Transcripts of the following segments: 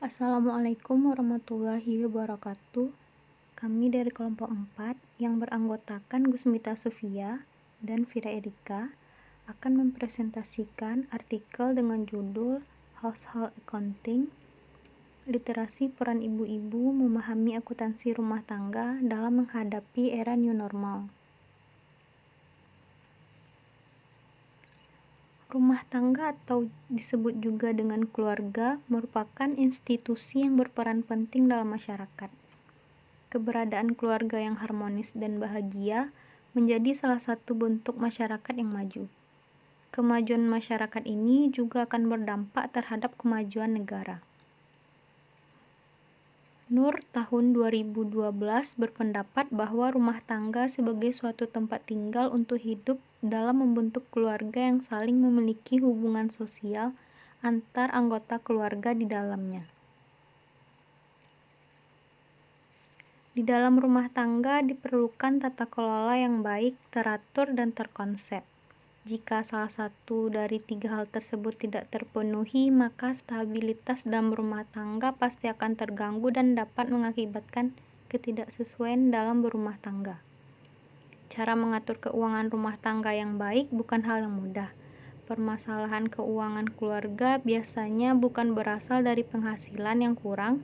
Assalamualaikum warahmatullahi wabarakatuh. Kami dari kelompok 4 yang beranggotakan Gusmita Sofia dan Vira Erika akan mempresentasikan artikel dengan judul Household Accounting, Literasi Peran Ibu-Ibu Memahami Akuntansi Rumah Tangga dalam Menghadapi Era New Normal. Rumah tangga atau disebut juga dengan keluarga merupakan institusi yang berperan penting dalam masyarakat. Keberadaan keluarga yang harmonis dan bahagia menjadi salah satu bentuk masyarakat yang maju. Kemajuan masyarakat ini juga akan berdampak terhadap kemajuan negara. Nur tahun 2012 berpendapat bahwa rumah tangga sebagai suatu tempat tinggal untuk hidup dalam membentuk keluarga yang saling memiliki hubungan sosial antar anggota keluarga di dalamnya. Di dalam rumah tangga diperlukan tata kelola yang baik, teratur, dan terkonsep. Jika salah satu dari 3 hal tersebut tidak terpenuhi, maka stabilitas dalam rumah tangga pasti akan terganggu dan dapat mengakibatkan ketidaksesuaian dalam berumah tangga. Cara mengatur keuangan rumah tangga yang baik bukan hal yang mudah. Permasalahan keuangan keluarga biasanya bukan berasal dari penghasilan yang kurang,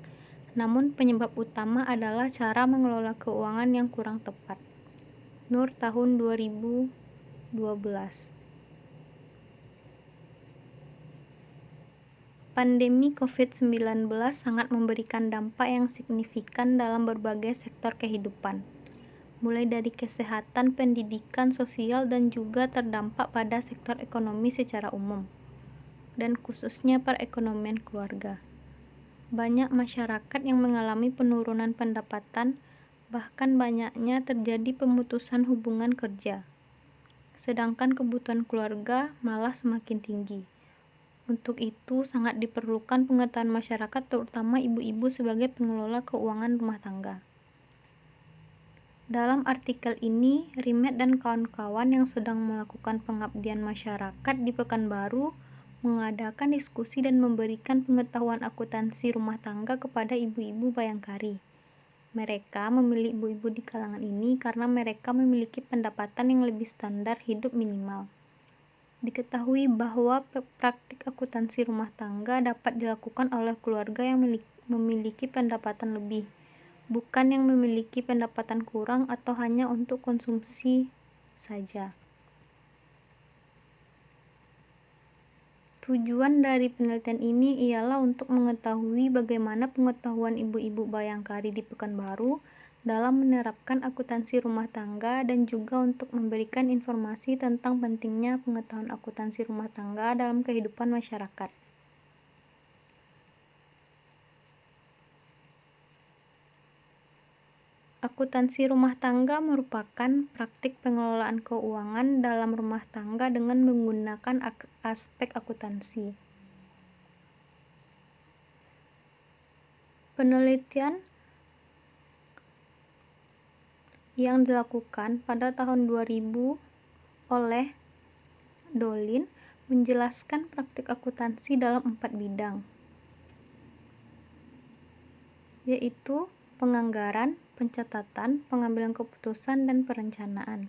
namun penyebab utama adalah cara mengelola keuangan yang kurang tepat. Nur tahun 2012. Pandemi COVID-19 sangat memberikan dampak yang signifikan dalam berbagai sektor kehidupan, mulai dari kesehatan, pendidikan, sosial, dan juga terdampak pada sektor ekonomi secara umum, dan khususnya perekonomian keluarga. Banyak masyarakat yang mengalami penurunan pendapatan, bahkan banyaknya terjadi pemutusan hubungan kerja. Sedangkan kebutuhan keluarga malah semakin tinggi. Untuk itu, sangat diperlukan pengetahuan masyarakat, terutama ibu-ibu sebagai pengelola keuangan rumah tangga. Dalam artikel ini, Rimet dan kawan-kawan yang sedang melakukan pengabdian masyarakat di Pekanbaru mengadakan diskusi dan memberikan pengetahuan akuntansi rumah tangga kepada ibu-ibu Bayangkari. Mereka memilih ibu-ibu di kalangan ini karena mereka memiliki pendapatan yang lebih standar hidup minimal. Diketahui bahwa praktik akuntansi rumah tangga dapat dilakukan oleh keluarga yang memiliki pendapatan lebih, bukan yang memiliki pendapatan kurang atau hanya untuk konsumsi saja. Tujuan dari penelitian ini ialah untuk mengetahui bagaimana pengetahuan ibu-ibu Bayangkari di Pekanbaru dalam menerapkan akuntansi rumah tangga dan juga untuk memberikan informasi tentang pentingnya pengetahuan akuntansi rumah tangga dalam kehidupan masyarakat. Akuntansi rumah tangga merupakan praktik pengelolaan keuangan dalam rumah tangga dengan menggunakan aspek akuntansi. Penelitian yang dilakukan pada tahun 2000 oleh Dolin menjelaskan praktik akuntansi dalam 4 bidang, yaitu penganggaran, pencatatan, pengambilan keputusan, dan perencanaan.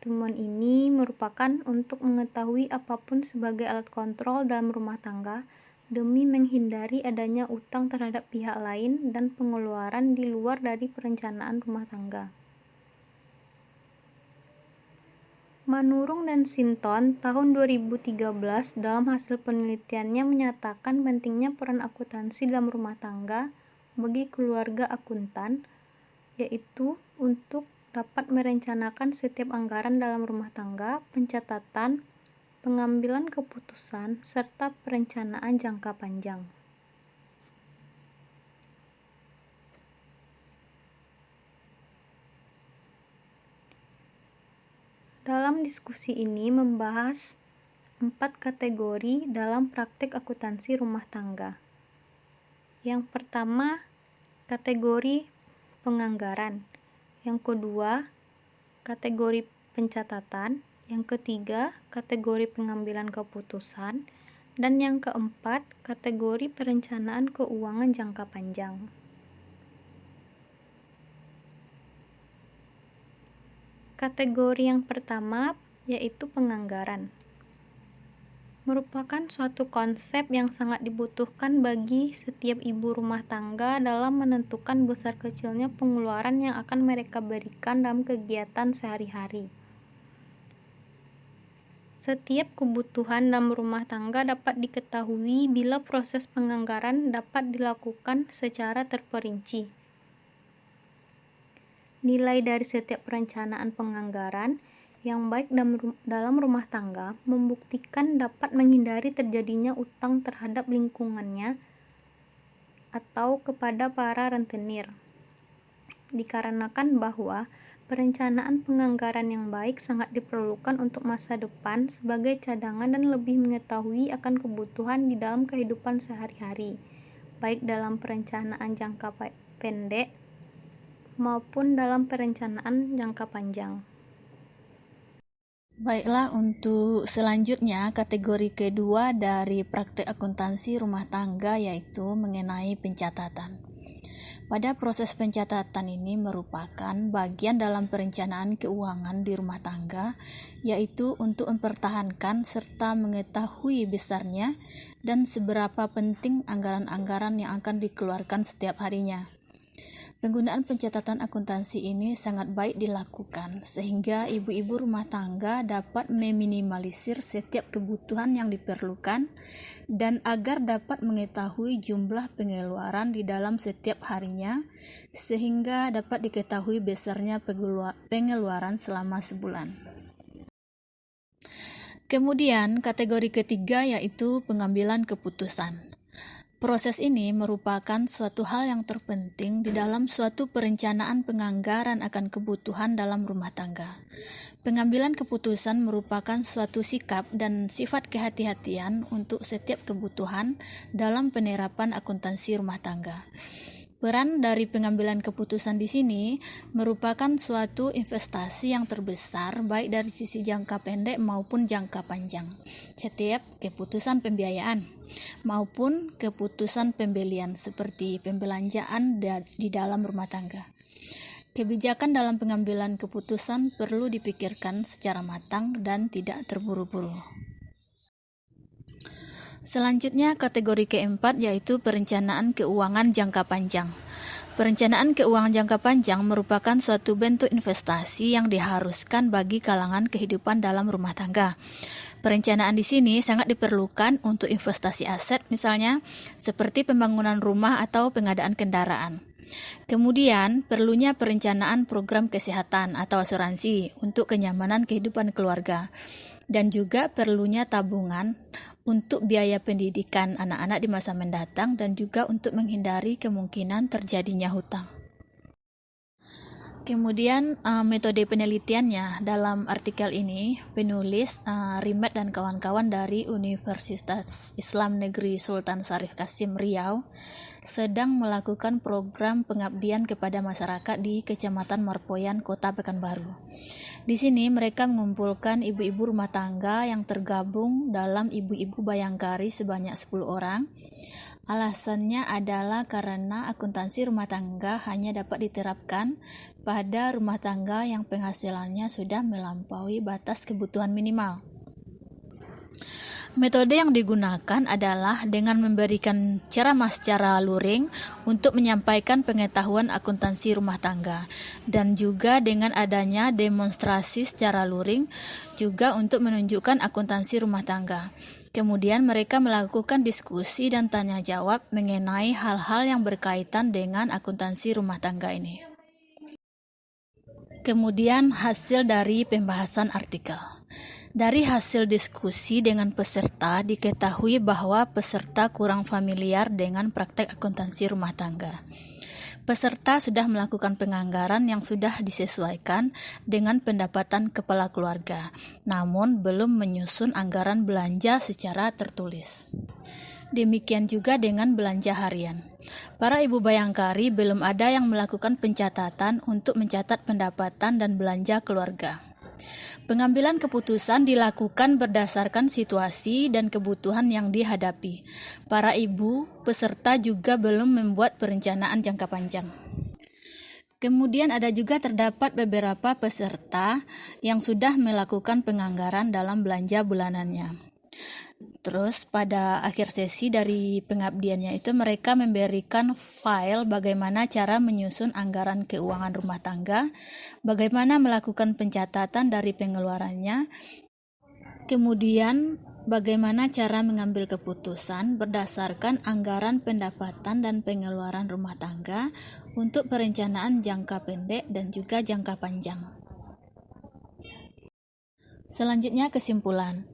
Temuan ini merupakan untuk mengetahui apapun sebagai alat kontrol dalam rumah tangga demi menghindari adanya utang terhadap pihak lain dan pengeluaran di luar dari perencanaan rumah tangga. Manurung dan Sinton tahun 2013 dalam hasil penelitiannya menyatakan pentingnya peran akuntansi dalam rumah tangga bagi keluarga akuntan, yaitu untuk dapat merencanakan setiap anggaran dalam rumah tangga, pencatatan, pengambilan keputusan, serta perencanaan jangka panjang. Dalam diskusi ini membahas 4 kategori dalam praktik akuntansi rumah tangga. Yang pertama, kategori penganggaran. Yang kedua, kategori pencatatan. Yang ketiga, kategori pengambilan keputusan. Dan yang keempat, kategori perencanaan keuangan jangka panjang. Kategori yang pertama yaitu penganggaran. Merupakan suatu konsep yang sangat dibutuhkan bagi setiap ibu rumah tangga dalam menentukan besar kecilnya pengeluaran yang akan mereka berikan dalam kegiatan sehari-hari. Setiap kebutuhan dalam rumah tangga dapat diketahui bila proses penganggaran dapat dilakukan secara terperinci. Nilai dari setiap perencanaan penganggaran yang baik dalam rumah tangga membuktikan dapat menghindari terjadinya utang terhadap lingkungannya atau kepada para rentenir. Dikarenakan bahwa perencanaan penganggaran yang baik sangat diperlukan untuk masa depan sebagai cadangan dan lebih mengetahui akan kebutuhan di dalam kehidupan sehari-hari, baik dalam perencanaan jangka pendek maupun dalam perencanaan jangka panjang. Baiklah, untuk selanjutnya kategori kedua dari praktek akuntansi rumah tangga yaitu mengenai pencatatan. Pada proses pencatatan ini merupakan bagian dalam perencanaan keuangan di rumah tangga, yaitu untuk mempertahankan serta mengetahui besarnya dan seberapa penting anggaran-anggaran yang akan dikeluarkan setiap harinya. Penggunaan pencatatan akuntansi ini sangat baik dilakukan sehingga ibu-ibu rumah tangga dapat meminimalisir setiap kebutuhan yang diperlukan dan agar dapat mengetahui jumlah pengeluaran di dalam setiap harinya sehingga dapat diketahui besarnya pengeluaran selama sebulan. Kemudian kategori ketiga yaitu pengambilan keputusan. Proses ini merupakan suatu hal yang terpenting di dalam suatu perencanaan penganggaran akan kebutuhan dalam rumah tangga. Pengambilan keputusan merupakan suatu sikap dan sifat kehati-hatian untuk setiap kebutuhan dalam penerapan akuntansi rumah tangga. Peran dari pengambilan keputusan di sini merupakan suatu investasi yang terbesar baik dari sisi jangka pendek maupun jangka panjang. Setiap keputusan pembiayaan maupun keputusan pembelian seperti pembelanjaan di dalam rumah tangga. Kebijakan dalam pengambilan keputusan perlu dipikirkan secara matang dan tidak terburu-buru. Selanjutnya kategori keempat yaitu perencanaan keuangan jangka panjang. Perencanaan keuangan jangka panjang merupakan suatu bentuk investasi yang diharuskan bagi kalangan kehidupan dalam rumah tangga. Perencanaan di sini sangat diperlukan untuk investasi aset misalnya seperti pembangunan rumah atau pengadaan kendaraan. Kemudian perlunya perencanaan program kesehatan atau asuransi untuk kenyamanan kehidupan keluarga dan juga perlunya tabungan untuk biaya pendidikan anak-anak di masa mendatang dan juga untuk menghindari kemungkinan terjadinya hutang. Kemudian metode penelitiannya dalam artikel ini penulis Rimet dan kawan-kawan dari Universitas Islam Negeri Sultan Syarif Kasim Riau sedang melakukan program pengabdian kepada masyarakat di Kecamatan Marpoyan, Kota Pekanbaru. Di sini mereka mengumpulkan ibu-ibu rumah tangga yang tergabung dalam ibu-ibu bayangkari sebanyak 10 orang. Alasannya adalah karena akuntansi rumah tangga hanya dapat diterapkan pada rumah tangga yang penghasilannya sudah melampaui batas kebutuhan minimal. Metode yang digunakan adalah dengan memberikan ceramah secara luring untuk menyampaikan pengetahuan akuntansi rumah tangga dan juga dengan adanya demonstrasi secara luring juga untuk menunjukkan akuntansi rumah tangga. Kemudian mereka melakukan diskusi dan tanya jawab mengenai hal-hal yang berkaitan dengan akuntansi rumah tangga ini. Kemudian hasil dari pembahasan artikel. Dari hasil diskusi dengan peserta diketahui bahwa peserta kurang familiar dengan praktek akuntansi rumah tangga. Peserta sudah melakukan penganggaran yang sudah disesuaikan dengan pendapatan kepala keluarga, namun belum menyusun anggaran belanja secara tertulis. Demikian juga dengan belanja harian. Para ibu bayangkari belum ada yang melakukan pencatatan untuk mencatat pendapatan dan belanja keluarga. Pengambilan keputusan dilakukan berdasarkan situasi dan kebutuhan yang dihadapi. Para ibu peserta juga belum membuat perencanaan jangka panjang. Kemudian ada juga terdapat beberapa peserta yang sudah melakukan penganggaran dalam belanja bulanannya. Terus pada akhir sesi dari pengabdiannya itu mereka memberikan file bagaimana cara menyusun anggaran keuangan rumah tangga, bagaimana melakukan pencatatan dari pengeluarannya, kemudian bagaimana cara mengambil keputusan berdasarkan anggaran pendapatan dan pengeluaran rumah tangga untuk perencanaan jangka pendek dan juga jangka panjang. Selanjutnya kesimpulan.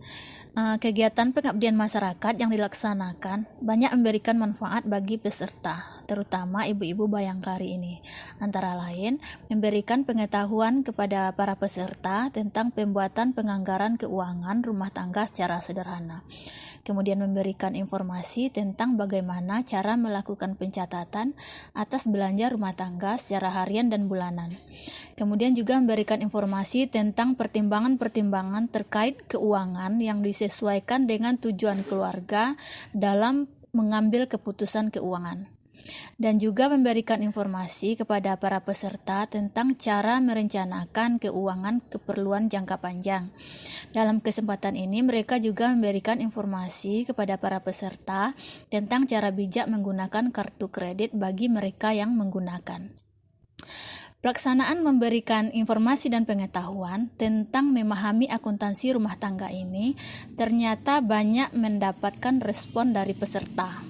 Kegiatan pengabdian masyarakat yang dilaksanakan banyak memberikan manfaat bagi peserta, terutama ibu-ibu Bayangkari ini. Antara lain, memberikan pengetahuan kepada para peserta tentang pembuatan penganggaran keuangan rumah tangga secara sederhana. Kemudian memberikan informasi tentang bagaimana cara melakukan pencatatan atas belanja rumah tangga secara harian dan bulanan. Kemudian juga memberikan informasi tentang pertimbangan-pertimbangan terkait keuangan yang disesuaikan dengan tujuan keluarga dalam mengambil keputusan keuangan. Dan juga memberikan informasi kepada para peserta tentang cara merencanakan keuangan keperluan jangka panjang. Dalam kesempatan ini mereka juga memberikan informasi kepada para peserta tentang cara bijak menggunakan kartu kredit bagi mereka yang menggunakan. Pelaksanaan memberikan informasi dan pengetahuan tentang memahami akuntansi rumah tangga ini ternyata banyak mendapatkan respon dari peserta.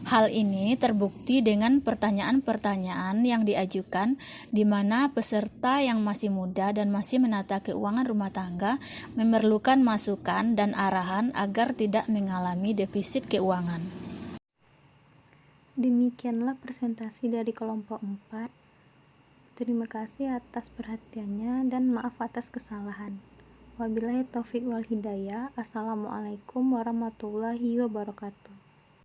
Hal ini terbukti dengan pertanyaan-pertanyaan yang diajukan di mana peserta yang masih muda dan masih menata keuangan rumah tangga memerlukan masukan dan arahan agar tidak mengalami defisit keuangan. Demikianlah presentasi dari kelompok 4. Terima kasih atas perhatiannya dan maaf atas kesalahan. Wabillahi taufik wal hidayah. Assalamualaikum warahmatullahi wabarakatuh.